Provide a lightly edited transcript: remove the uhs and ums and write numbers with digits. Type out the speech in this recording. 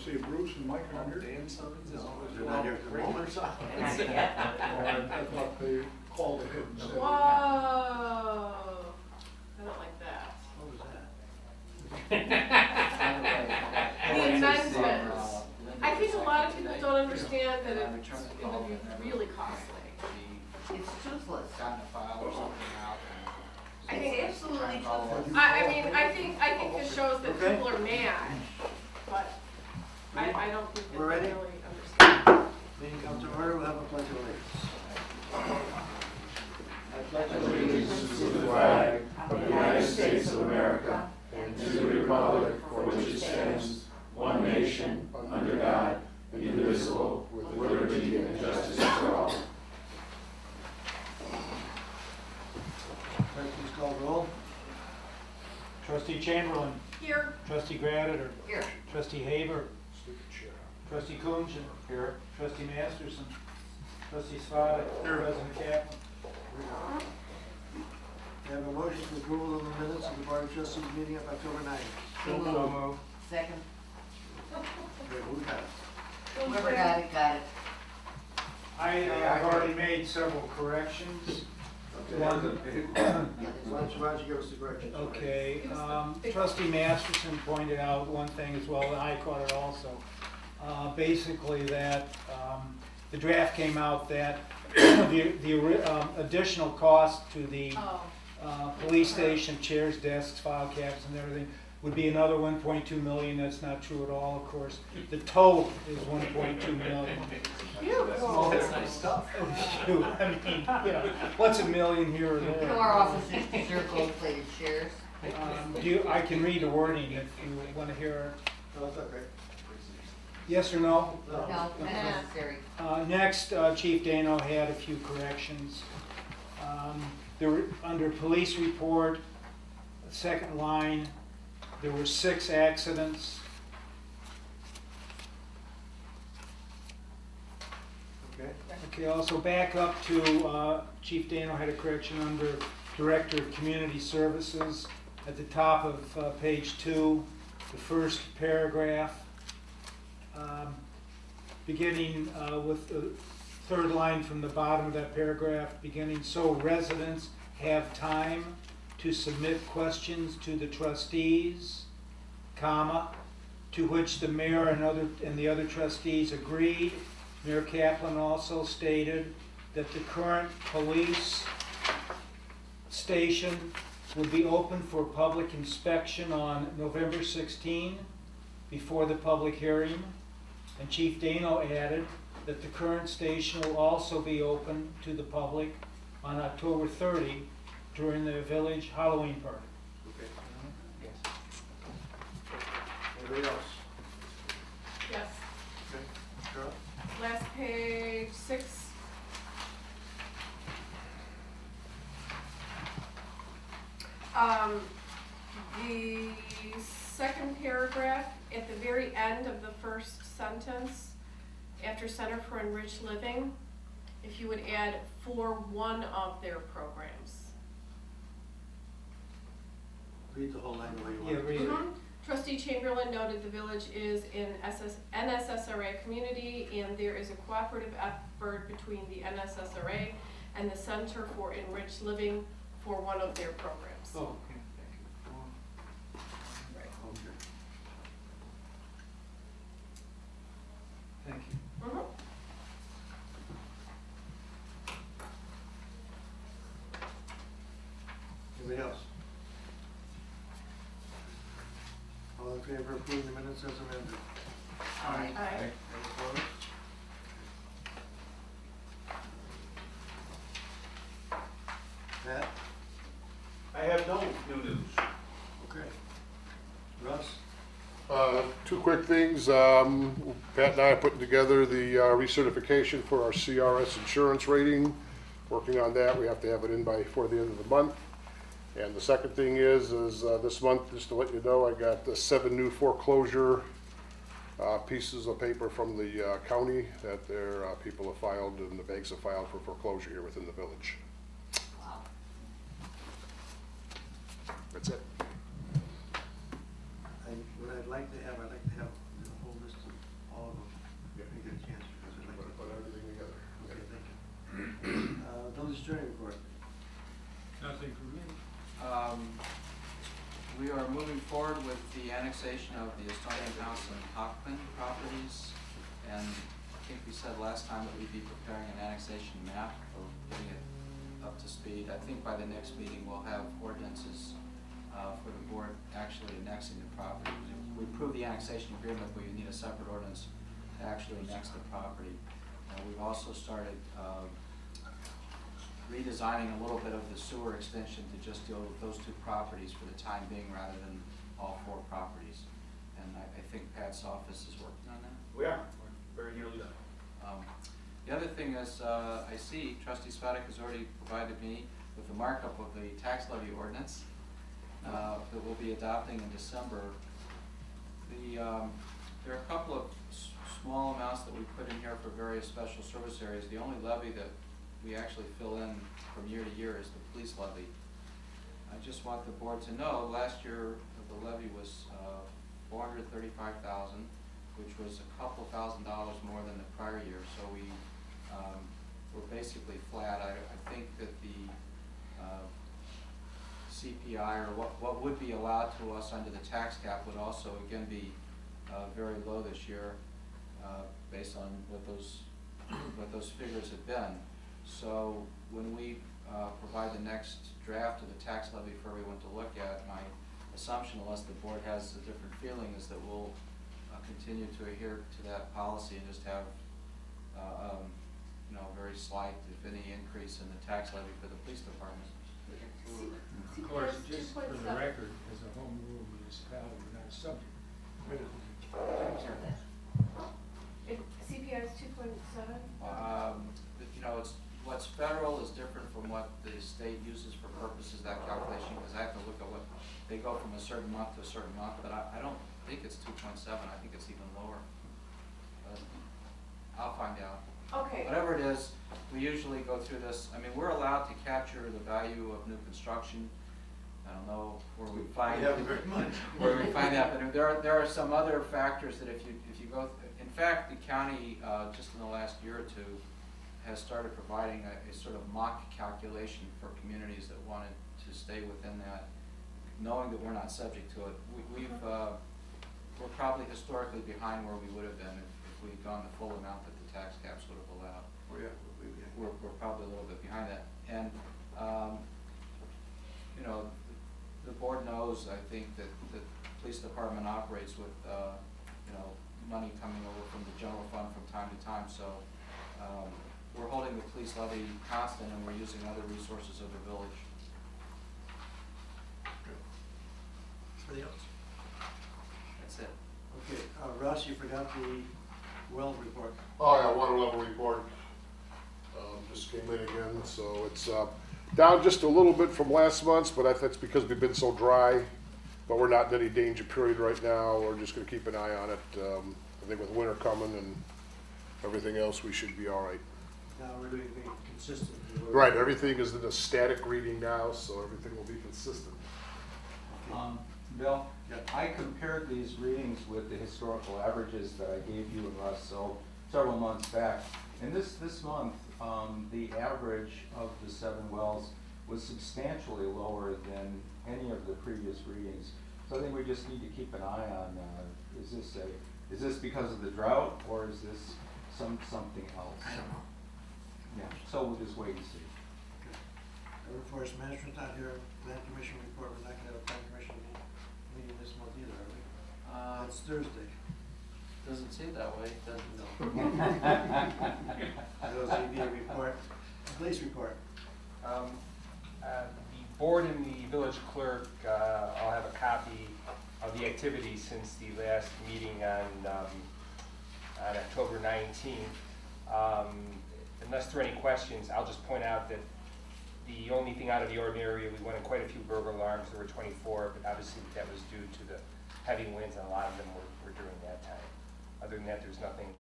see Bruce and Mike on here? Dan Summons is always They're not here at the moment. I thought they called ahead and said. Whoa! I don't like that. What was The amendments. I think a lot of people don't understand that it's gonna be really costly. It's toothless. Gotten a file or something out. I think It's absolutely toothless. I mean, I think this shows that Okay. people are mad, but I don't think that We're they ready? really understand. Meeting comes to order, we'll have a pledge of allegiance. Allegiance to the flag of the United States of America and to the republic for which it stands, one nation, under God, indivisible, with liberty and justice for all. Clerk, please call the roll. Trustee Chamberlain, Here, Trustee Gratiter, Here. Trustee Haber, Trustee Coombs, here. Trustee Masterson, Trustee Spotted, President Kaplan. We have a motion for approval of the minutes of the Board of Trustees meeting of October 9th. So moved. Second. Okay, who got it? Whoever got it, got it. I have already made several corrections. One, Why don't you give us the corrections? okay, Trustee Masterson pointed out one thing as well, and I caught it also. Basically that, the draft came out that the additional cost to the police station, chairs, desks, file cabinets and everything would be another 1.2 million. That's not true at all, of course. The total is 1.2 million. That's nice stuff. Shoot, I mean, what's a million here or You know, there? our offices deserve gold-plated chairs. I can read the wording if you want to hear it. No, that's okay. Yes or no? No, not necessary. Next, Chief Dano had a few corrections. There were, under police report, second line, there were 6 accidents. Okay. Okay, also back up to, Chief Dano had a correction under Director of Community Services. At the top of page 2, the first paragraph, beginning with the third line from the bottom of that paragraph, beginning, so residents have time to submit questions to the trustees, comma, to which the mayor and the other trustees agreed. Mayor Kaplan also stated that the current police station would be open for public inspection on November 16 before the public hearing. And Chief Dano added that the current station will also be open to the public on October 30 during the village Halloween party. Okay. Anybody else? yes, Okay. Carol? last page 6. The second paragraph, at the very end of the first sentence, after Center for Enriched Living, if you would add for one of their programs. Read the whole line the way you want. Yeah, read it. Trustee Chamberlain noted the village is in NSSRA community, and there is a cooperative effort between the NSSRA and the Center for Enriched Living for one of their programs. Oh, okay, Right. Okay. thank you. Mhm. Anybody else? All in favor of approving the minutes as amended? Aye. Aye. Any opposed? Matt? I have no new news. Okay. Russ? Two quick things. Pat and I are putting together the recertification for our CRS insurance rating. Working on that. We have to have it in before the end of the month. And the second thing is this month, just to let you know, I got 7 new foreclosure pieces of paper from the county that their people have filed and the banks have filed for foreclosure here within the village. Wow. That's it. What I'd like to have the whole list of all of them. Yeah. When you get a chance, because I'd like Put to. put everything together. Okay, thank you. Village attorney report. Nothing for me. We are moving forward with the annexation of the Estonian House and Hockman properties. And I think we said last time that we'd be preparing an annexation map or getting it up to speed. I think by the next meeting, we'll have ordinances for the board actually annexing the property. We approved the annexation agreement, but you need a separate ordinance to actually annex the property. We've also started redesigning a little bit of the sewer extension to just deal with those two properties for the time being rather than all 4 properties. And I think Pat's office is working on that. We are, we're very nearly done. The other thing is, I see trustee Svatak has already provided me with the markup of the tax levy ordinance that we'll be adopting in December. There are a couple of small amounts that we put in here for various special service areas. The only levy that we actually fill in from year to year is the police levy. I just want the board to know, last year the levy was $435,000, which was a couple $1,000s more than the prior year. So we're basically flat. I think that the CPI, or what would be allowed to us under the tax cap, would also again be very low this year, based on what those figures have been. So when we provide the next draft of the tax levy for everyone to look at, my assumption, unless the board has a different feeling, is that we'll continue to adhere to that policy and just have very slight, if any, increase in the tax levy for the police department. Of course, just for the record, as a home rule municipality, we're not subject. CPI is 2.7? It's what's federal is different from what the state uses for purposes of that calculation, because I have to look at what, they go from a certain month to a certain month, but I don't think it's 2.7, I think it's even lower. But I'll find out. Okay. Whatever it is, we usually go through this. I mean, we're allowed to capture the value of new construction. I don't know where we find very much. where we find that, but there are some other factors that if you go. In fact, the county just in the last year or two has started providing a sort of mock calculation for communities that wanted to stay within that, knowing that we're not subject to it. We're probably historically behind where we would have been if we'd gone the full amount that the tax caps would have allowed. Oh, yeah. We're probably a little bit behind that. And, the board knows, I think, that the police department operates with, money coming over from the general fund from time to time. So we're holding the police levy constant and we're using other resources of the village. Anything else? That's it. Okay, Russ, you forgot the well report. Oh, yeah, water level report, just came in again, so it's, down just a little bit from last month's, but that's because we've been so dry. But we're not in any danger period right now, we're just gonna keep an eye on it. I think with winter coming and everything else, we should be all right. Now we're doing things consistent. Right, everything is in a static reading now, so everything will be consistent. Bill, Yeah. I compared these readings with the historical averages that I gave you and Russ, so several months back. And this month, the average of the 7 wells was substantially lower than any of the previous readings. So I think we just need to keep an eye on, is this because of the drought, or is this something else? I don't know. Yeah, so we'll just wait and see. Forest Management not here, Land Commission report, we're not gonna have a Plan Commission meeting this month either, are we? It's Thursday. Doesn't seem that way, does it? ZBA report, police report. The board and the village clerk, I'll have a copy of the activity since the last meeting on October 19th. Unless there are any questions, I'll just point out that the only thing out of the ordinary, we wanted quite a few burglar alarms. There were 24, but obviously that was due to the heavy winds, and a lot of them were during that time. Other than that, there's nothing